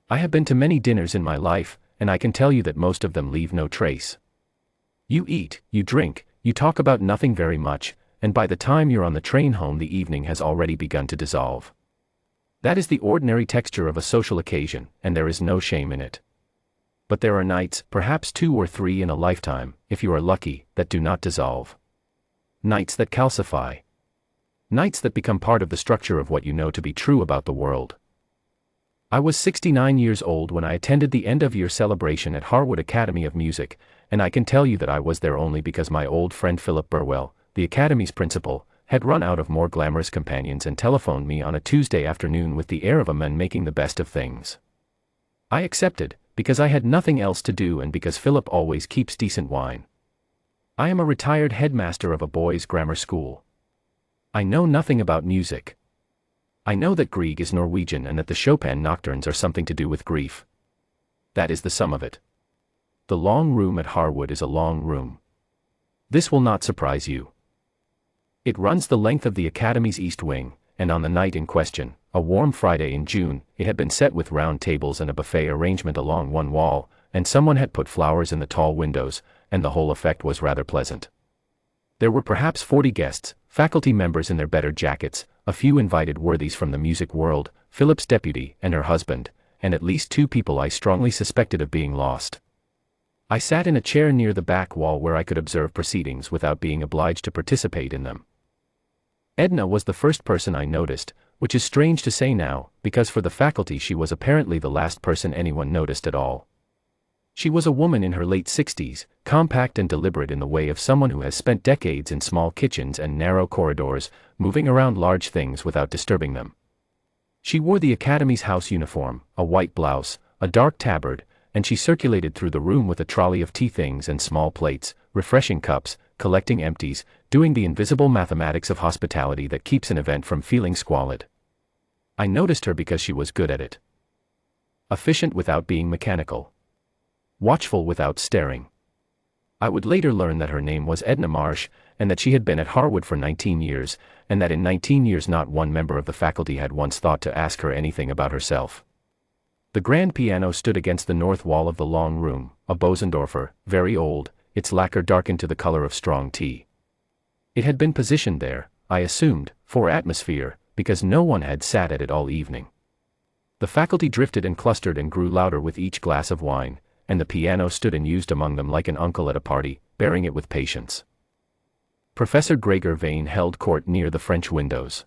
I have been to many dinners in my life, and I can tell you that most of them leave no trace. You eat, you drink, you talk about nothing very much, and by the time you're on the train home the evening has already begun to dissolve. That is the ordinary texture of a social occasion, and there is no shame in it. But there are nights, perhaps 2 or 3 in a lifetime, if you are lucky, that do not dissolve. Nights that calcify. Nights that become part of the structure of what you know to be true about the world. I was 69 years old when I attended the end-of-year celebration at Harwood Academy of Music, and I can tell you that I was there only because my old friend Philip Burwell, the Academy's principal, had run out of more glamorous companions and telephoned me on a Tuesday afternoon with the air of a man making the best of things. I accepted, because I had nothing else to do and because Philip always keeps decent wine. I am a retired headmaster of a boys' grammar school. I know nothing about music. I know that Grieg is Norwegian and that the Chopin nocturnes are something to do with grief. That is the sum of it. The long room at Harwood is a long room. This will not surprise you. It runs the length of the Academy's east wing, and on the night in question, a warm Friday in June, it had been set with round tables and a buffet arrangement along one wall, and someone had put flowers in the tall windows, and the whole effect was rather pleasant. There were perhaps 40 guests, faculty members in their better jackets, a few invited worthies from the music world, Philip's deputy and her husband, and at least 2 people I strongly suspected of being lost. I sat in a chair near the back wall where I could observe proceedings without being obliged to participate in them. Edna was the first person I noticed, which is strange to say now, because for the faculty she was apparently the last person anyone noticed at all. She was a woman in her late 60s, compact and deliberate in the way of someone who has spent decades in small kitchens and narrow corridors, moving around large things without disturbing them. She wore the Academy's house uniform, a white blouse, a dark tabard, and she circulated through the room with a trolley of tea things and small plates, refreshing cups, collecting empties, doing the invisible mathematics of hospitality that keeps an event from feeling squalid. I noticed her because she was good at it. Efficient without being mechanical. Watchful without staring. I would later learn that her name was Edna Marsh, and that she had been at Harwood for 19 years, and that in 19 years not one member of the faculty had once thought to ask her anything about herself. The grand piano stood against the north wall of the long room, a Bosendorfer, very old, its lacquer darkened to the color of strong tea. It had been positioned there, I assumed, for atmosphere, because no one had sat at it all evening. The faculty drifted and clustered and grew louder with each glass of wine, and the piano stood and used among them like an uncle at a party, bearing it with patience. Professor Gregor Vane held court near the French windows.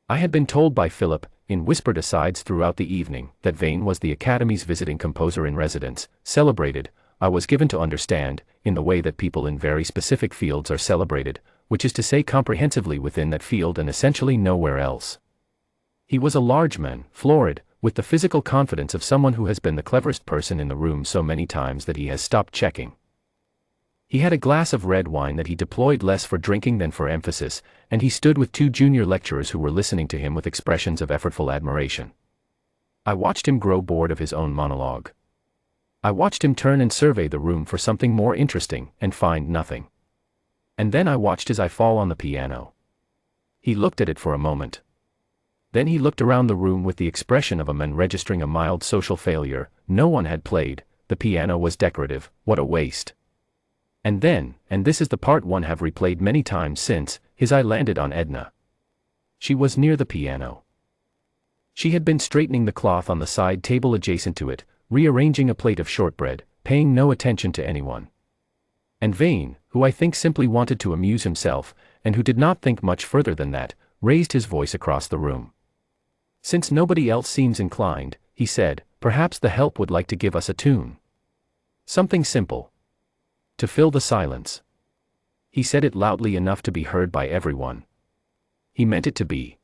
I had been told by Philip, in whispered asides throughout the evening, that Vane was the Academy's visiting composer in residence, celebrated, I was given to understand, in the way that people in very specific fields are celebrated, which is to say comprehensively within that field and essentially nowhere else. He was a large man, florid, with the physical confidence of someone who has been the cleverest person in the room so many times that he has stopped checking. He had a glass of red wine that he deployed less for drinking than for emphasis, and he stood with 2 junior lecturers who were listening to him with expressions of effortful admiration. I watched him grow bored of his own monologue. I watched him turn and survey the room for something more interesting, and find nothing. And then I watched his eye fall on the piano. He looked at it for a moment. Then he looked around the room with the expression of a man registering a mild social failure. No one had played, the piano was decorative, what a waste. And then, and this is the part one have replayed many times since, his eye landed on Edna. She was near the piano. She had been straightening the cloth on the side table adjacent to it, rearranging a plate of shortbread, paying no attention to anyone. And Vane, who I think simply wanted to amuse himself, and who did not think much further than that, raised his voice across the room. Since nobody else seems inclined, he said, perhaps the help would like to give us a tune. Something simple. To fill the silence. He said it loudly enough to be heard by everyone. He meant it to be.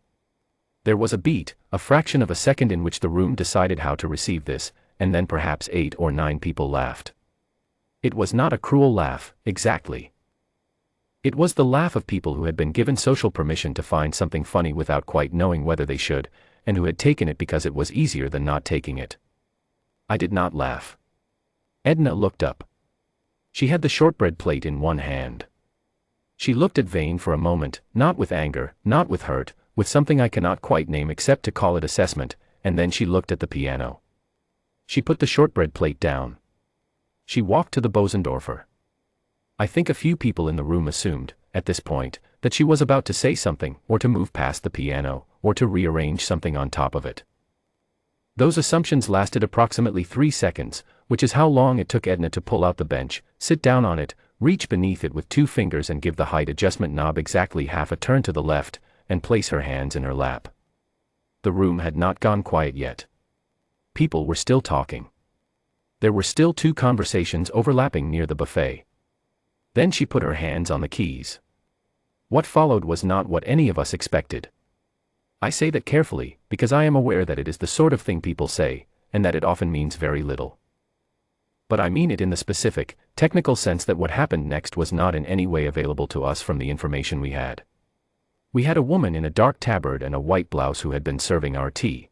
There was a beat, a fraction of a second in which the room decided how to receive this, and then perhaps 8 or 9 people laughed. It was not a cruel laugh, exactly. It was the laugh of people who had been given social permission to find something funny without quite knowing whether they should, and who had taken it because it was easier than not taking it. I did not laugh. Edna looked up. She had the shortbread plate in one hand. She looked at Vane for a moment, not with anger, not with hurt, with something I cannot quite name except to call it assessment, and then she looked at the piano. She put the shortbread plate down. She walked to the Bosendorfer. I think a few people in the room assumed, at this point, that she was about to say something, or to move past the piano, or to rearrange something on top of it. Those assumptions lasted approximately 3 seconds, which is how long it took Edna to pull out the bench, sit down on it, reach beneath it with 2 fingers and give the height adjustment knob exactly half a turn to the left, and place her hands in her lap. The room had not gone quiet yet. People were still talking. There were still 2 conversations overlapping near the buffet. Then she put her hands on the keys. What followed was not what any of us expected. I say that carefully, because I am aware that it is the sort of thing people say, and that it often means very little. But I mean it in the specific, technical sense that what happened next was not in any way available to us from the information we had. We had a woman in a dark tabard and a white blouse who had been serving our tea.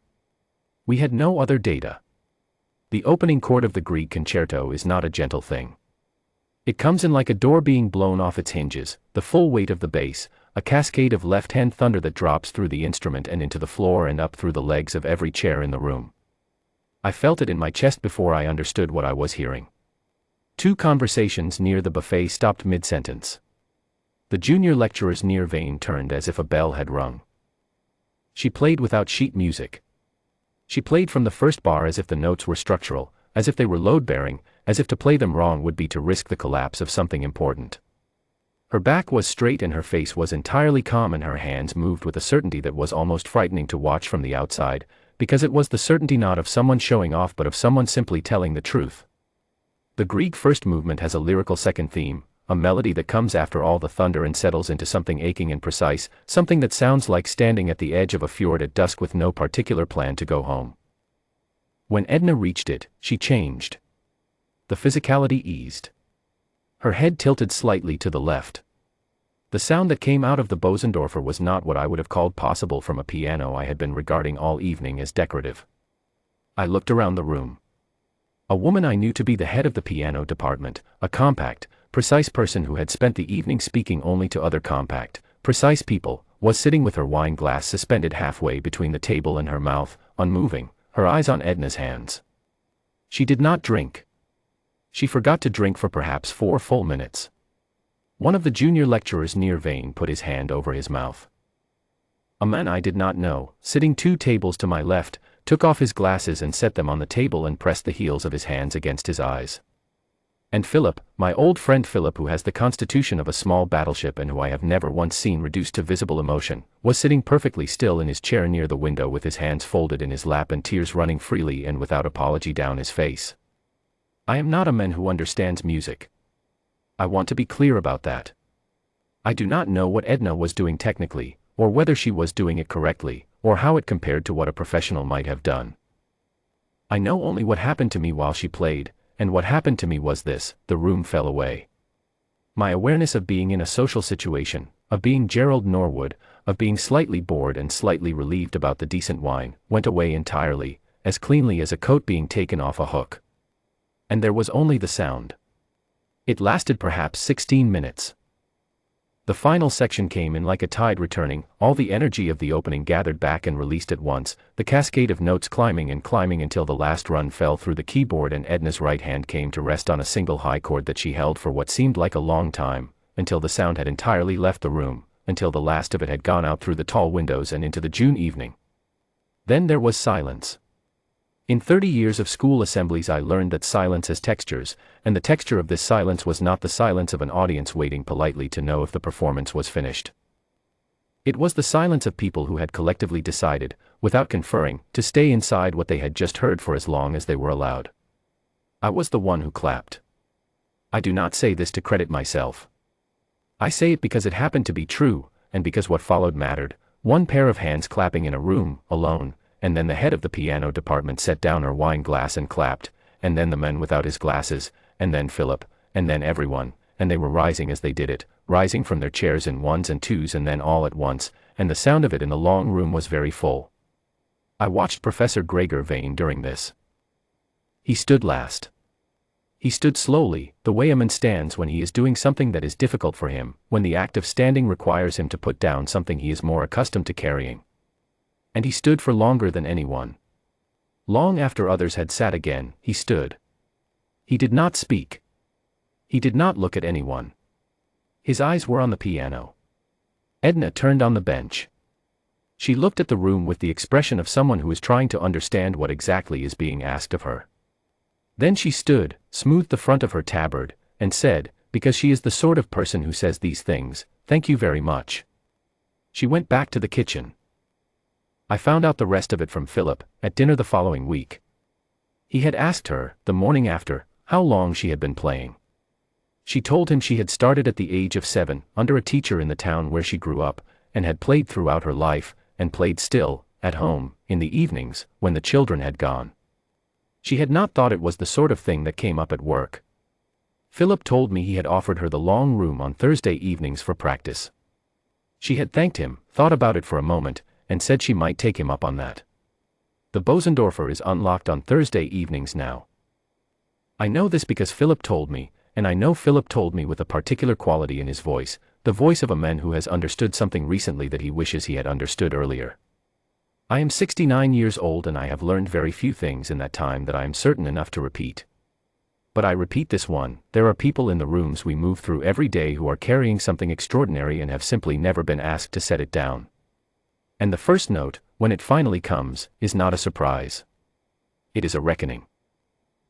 We had no other data. The opening chord of the Grieg concerto is not a gentle thing. It comes in like a door being blown off its hinges, the full weight of the bass, a cascade of left-hand thunder that drops through the instrument and into the floor and up through the legs of every chair in the room. I felt it in my chest before I understood what I was hearing. 2 conversations near the buffet stopped mid-sentence. The junior lecturer's near vein turned as if a bell had rung. She played without sheet music. She played from the first bar as if the notes were structural, as if they were load-bearing, as if to play them wrong would be to risk the collapse of something important. Her back was straight and her face was entirely calm and her hands moved with a certainty that was almost frightening to watch from the outside, because it was the certainty not of someone showing off but of someone simply telling the truth. The Grieg first movement has a lyrical second theme, a melody that comes after all the thunder and settles into something aching and precise, something that sounds like standing at the edge of a fjord at dusk with no particular plan to go home. When Edna reached it, she changed. The physicality eased. Her head tilted slightly to the left. The sound that came out of the Bosendorfer was not what I would have called possible from a piano I had been regarding all evening as decorative. I looked around the room. A woman I knew to be the head of the piano department, a compact, precise person who had spent the evening speaking only to other compact, precise people, was sitting with her wine glass suspended halfway between the table and her mouth, unmoving, her eyes on Edna's hands. She did not drink. She forgot to drink for perhaps 4 full minutes. One of the junior lecturers near vein put his hand over his mouth. A man I did not know, sitting 2 tables to my left, took off his glasses and set them on the table and pressed the heels of his hands against his eyes. And Philip, my old friend Philip, who has the constitution of a small battleship and who I have never once seen reduced to visible emotion, was sitting perfectly still in his chair near the window with his hands folded in his lap and tears running freely and without apology down his face. I am not a man who understands music. I want to be clear about that. I do not know what Edna was doing technically, or whether she was doing it correctly, or how it compared to what a professional might have done. I know only what happened to me while she played, and what happened to me was this: the room fell away. My awareness of being in a social situation, of being Gerald Norwood, of being slightly bored and slightly relieved about the decent wine, went away entirely, as cleanly as a coat being taken off a hook. And there was only the sound. It lasted perhaps 16 minutes. The final section came in like a tide returning, all the energy of the opening gathered back and released at once, the cascade of notes climbing and climbing until the last run fell through the keyboard and Edna's right hand came to rest on a single high chord that she held for what seemed like a long time, until the sound had entirely left the room, until the last of it had gone out through the tall windows and into the June evening. Then there was silence. In 30 years of school assemblies I learned that silence has textures, and the texture of this silence was not the silence of an audience waiting politely to know if the performance was finished. It was the silence of people who had collectively decided, without conferring, to stay inside what they had just heard for as long as they were allowed. I was the one who clapped. I do not say this to credit myself. I say it because it happened to be true, and because what followed mattered: 1 pair of hands clapping in a room, alone, and then the head of the piano department set down her wine glass and clapped, and then the man without his glasses, and then Philip, and then everyone, and they were rising as they did it, rising from their chairs in 1s and 2s and then all at once, and the sound of it in the long room was very full. I watched Professor Gregor Vane during this. He stood last. He stood slowly, the way a man stands when he is doing something that is difficult for him, when the act of standing requires him to put down something he is more accustomed to carrying. And he stood for longer than anyone. Long after others had sat again, he stood. He did not speak. He did not look at anyone. His eyes were on the piano. Edna turned on the bench. She looked at the room with the expression of someone who is trying to understand what exactly is being asked of her. Then she stood, smoothed the front of her tabard, and said, because she is the sort of person who says these things, "Thank you very much." She went back to the kitchen. I found out the rest of it from Philip, at dinner the following week. He had asked her, the morning after, how long she had been playing. She told him she had started at the age of 7, under a teacher in the town where she grew up, and had played throughout her life, and played still, at home, in the evenings, when the children had gone. She had not thought it was the sort of thing that came up at work. Philip told me he had offered her the long room on Thursday evenings for practice. She had thanked him, thought about it for a moment, and said she might take him up on that. The Bosendorfer is unlocked on Thursday evenings now. I know this because Philip told me, and I know Philip told me with a particular quality in his voice, the voice of a man who has understood something recently that he wishes he had understood earlier. I am 69 years old and I have learned very few things in that time that I am certain enough to repeat. But I repeat this one: there are people in the rooms we move through every day who are carrying something extraordinary and have simply never been asked to set it down. And the first note, when it finally comes, is not a surprise. It is a reckoning.